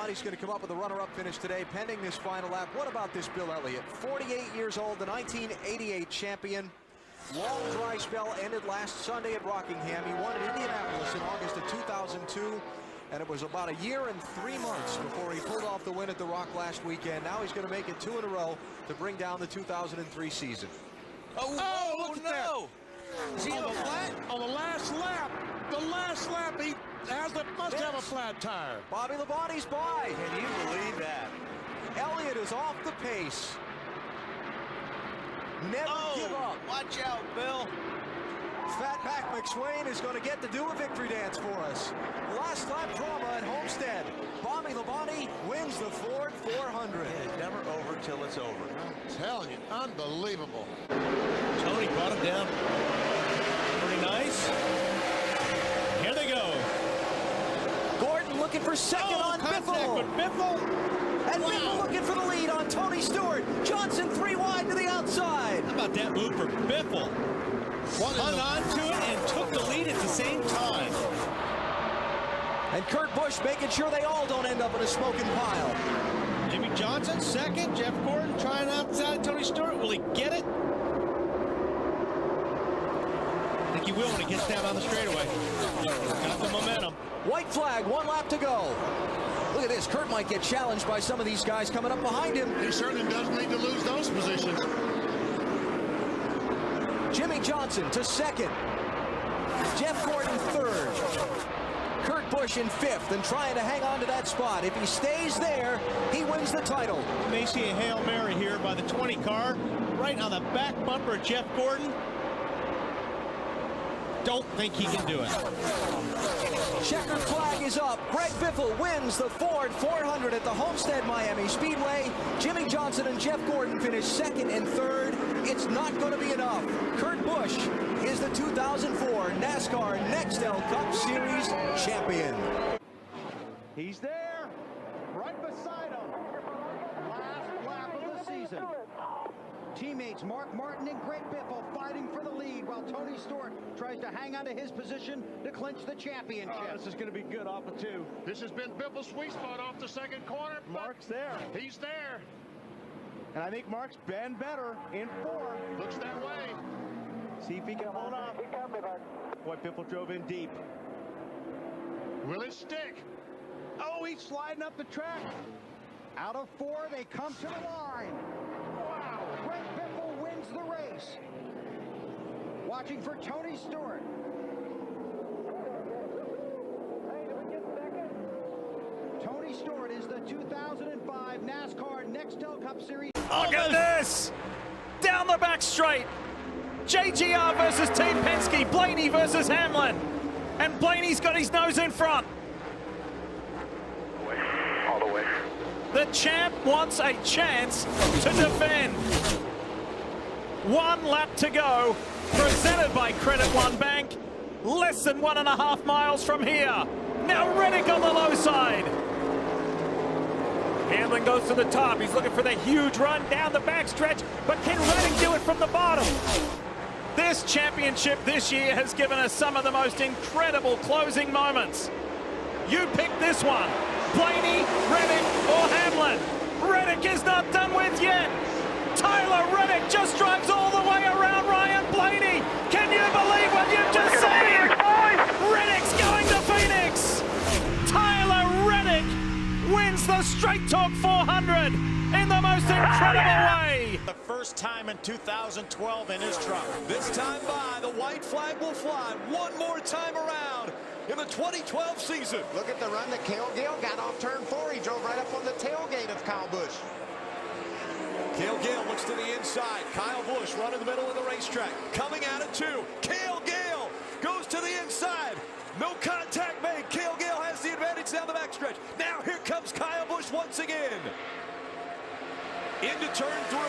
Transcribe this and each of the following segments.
Labonte's going to come up with a runner-up finish today, pending this final lap. What about this Bill Elliott? 48 years old, the 1988 champion. Long dry spell ended last Sunday at Rockingham. He won at Indianapolis in August of 2002. And it was about a year and 3 months before he pulled off the win at the Rock last weekend. Now he's going to make it 2 in a row to bring down the 2003 season. Oh, look at that. Is he on the flat? On the last lap. The last lap, he must have a flat tire. Bobby Labonte's by. Can you believe that? Elliott is off the pace. Never give up. Watch out, Bill. Fatback McSwain is going to get to do a victory dance for us. Last lap drama at Homestead. Bobby Labonte wins the Ford 400. It's never over till it's over. I'm telling you, unbelievable. Tony brought him down. Pretty nice. Here they go. Gordon looking for second on Biffle. With Biffle. And Biffle looking for the lead on Tony Stewart. Johnson 3 wide to the outside. How about that move for Biffle? Hung on to it and took the lead at the same time. And Kurt Busch making sure they all don't end up in a smoking pile. Jimmy Johnson second. Jeff Gordon trying outside Tony Stewart. Will he get it? I think he will when he gets down on the straightaway. Got the momentum. White flag, 1 lap to go. Look at this. Kurt might get challenged by some of these guys coming up behind him. He certainly doesn't need to lose those positions. Jimmy Johnson to second. Jeff Gordon third. Kurt Busch in fifth and trying to hang on to that spot. If he stays there, he wins the title. You may see a Hail Mary here by the 20 car. Right on the back bumper of Jeff Gordon. Don't think he can do it. Checkered flag is up. Greg Biffle wins the Ford 400 at the Homestead-Miami Speedway. Jimmy Johnson and Jeff Gordon finish second and third. It's not going to be enough. Kurt Busch is the 2004 NASCAR Nextel Cup Series champion. He's there, right beside him. Last lap of the season. Teammates Mark Martin and Greg Biffle fighting for the lead while Tony Stewart tries to hang on to his position to clinch the championship. This is going to be good off of 2. This has been Biffle's sweet spot off the second corner. Mark's there. He's there. And I think Mark's been better in 4. Looks that way. See if he can hold on. Boy, Biffle drove in deep. Will it stick? Oh, he's sliding up the track. Out of 4, they come to the line. Wow, Greg Biffle wins the race. Watching for Tony Stewart. Tony Stewart is the 2005 NASCAR Nextel Cup Series. Look at this! Down the back straight. JGR versus Team Penske. Blaney versus Hamlin. And Blaney's got his nose in front. All the way. The champ wants a chance to defend. 1 lap to go. Presented by Credit One Bank. Less than 1.5 miles from here. Now Reddick on the low side. Hamlin goes to the top. He's looking for the huge run down the backstretch. But can Reddick do it from the bottom? This championship this year has given us some of the most incredible closing moments. You pick this one. Blaney, Reddick, or Hamlin. Reddick is not done with yet. Tyler Reddick just drives all the way around Ryan Blaney. Can you believe what you've just seen? Reddick's going to Phoenix. Tyler Reddick wins the Straight Talk 400 in the most incredible way. The first time in 2012 in his truck. This time by, the white flag will fly one more time around in the 2012 season. Look at the run that Cale Gale got off turn 4. He drove right up on the tailgate of Kyle Busch. Cale Gale looks to the inside. Kyle Busch running the middle of the racetrack. Coming out at 2. Cale Gale goes to the inside. No contact made. Cale Gale has the advantage down the backstretch. Now here comes Kyle Busch once again. Into turn 3.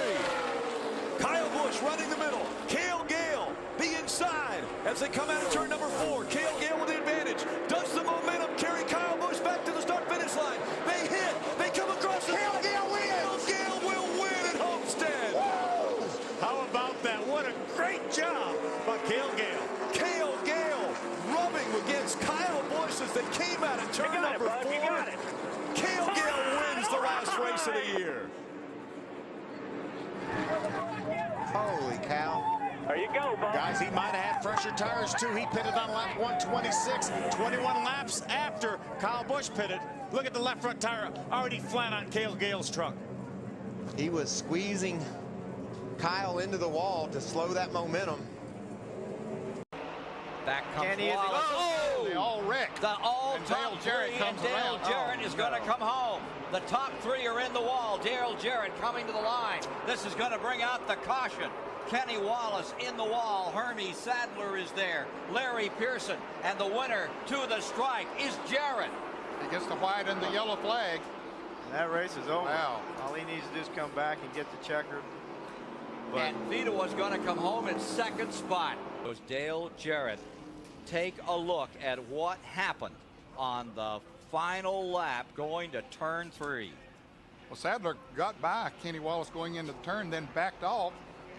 Kyle Busch running the middle. Cale Gale the inside as they come out of turn number 4. Cale Gale with the advantage. Does the momentum carry Kyle Busch back to the start-finish line? They hit. They come across the Cale Gale wins. Cale Gale will win at Homestead. Whoa. How about that? What a great job by Cale Gale. Cale Gale rubbing against Kyle Busch as they came out of turn number 4. You got it. Cale Gale last race of the year. Holy cow. There you go, Bob. Guys, he might have had fresher tires too. He pitted on lap 126, 21 laps after Kyle Busch pitted. Look at the left front tire already flat on Cale Gale's truck. He was squeezing Kyle into the wall to slow that momentum. Back comes Wallace. Oh! They all wrecked. The all And top Dale Jarrett three, comes and Dale around. Jarrett is going to come home. The top three are in the wall. Dale Jarrett coming to the line. This is going to bring out the caution. Kenny Wallace in the wall. Hermie Sadler is there. Larry Pearson. And the winner to the stripe is Jarrett. He gets the white and the yellow flag. And that race is over. Wow. All he needs to do is come back and get the checker. But And Vito was going to come home in second spot. It was Dale Jarrett. Take a look at what happened on the final lap going to turn 3. Well, Sadler got by Kenny Wallace going into the turn, then backed off.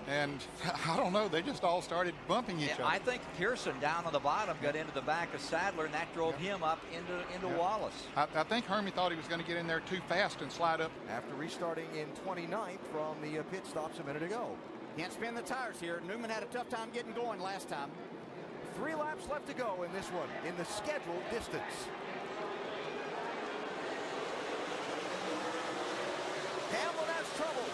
And I don't know, they just all started bumping each other. I think Pearson down on the bottom got into the back of Sadler, and that drove him up into Wallace. I think Hermie thought he was going to get in there too fast and slide up. After restarting in 29th from the pit stops a minute ago. Can't spin the tires here. Newman had a tough time getting going last time. 3 laps left to go in this one, in the scheduled distance. Hamlin has trouble.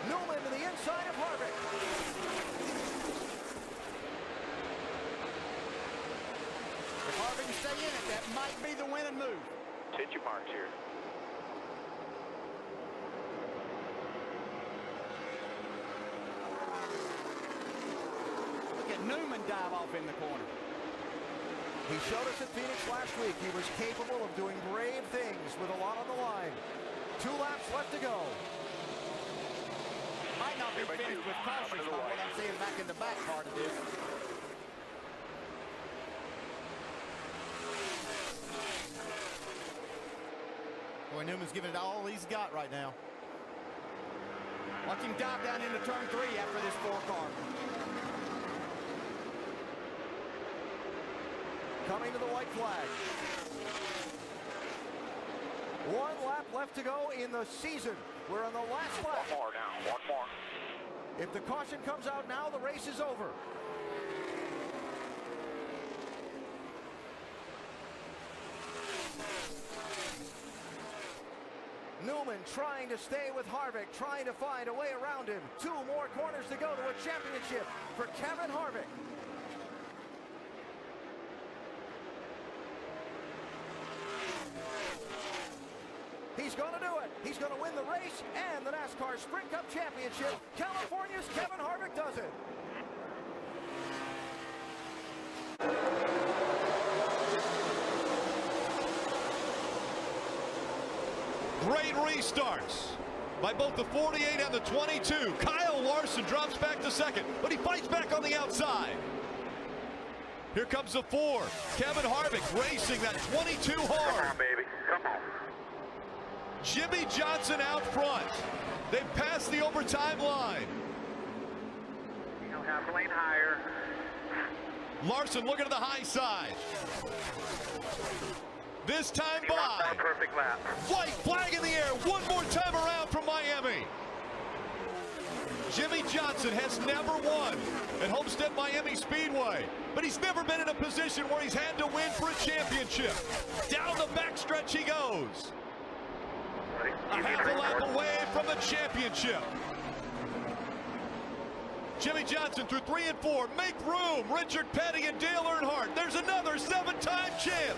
Newman to the inside of Harvick. If Harvick can stay in it, that might be the winning move. hit your marks here. Look at Newman dive off in the corner. He showed us at Phoenix last week he was capable of doing brave things with a lot on the line. 2 laps left to go. Might not be finished with caution from what I'm seeing back in the back part of this. Boy, Newman's giving it all he's got right now. Watch him dive down into turn 3 after this 4 car. Coming to the white flag. 1 lap left to go in the season. We're on the last lap. One more now, one more. If the caution comes out now, the race is over. Newman trying to stay with Harvick, trying to find a way around him. 2 more corners to go to a championship for Kevin Harvick. He's going to do it. He's going to win the race and the NASCAR Sprint Cup Championship. California's Kevin Harvick does it. Great restarts by both the 48 and the 22. Kyle Larson drops back to second, but he fights back on the outside. Here comes the 4. Kevin Harvick racing that 22 hard. Come on, baby. Come on. Jimmy Johnson out front. They've passed the overtime line. You know, half a lane higher. Larson looking to the high side. This time by. Perfect lap. White flag in the air. One more time around from Miami. Jimmy Johnson has never won at Homestead-Miami Speedway, but he's never been in a position where he's had to win for a championship. Down the backstretch he goes. A half a lap away from the championship. Jimmy Johnson through 3 and 4. Make room. Richard Petty and Dale Earnhardt. There's another 7-time champ.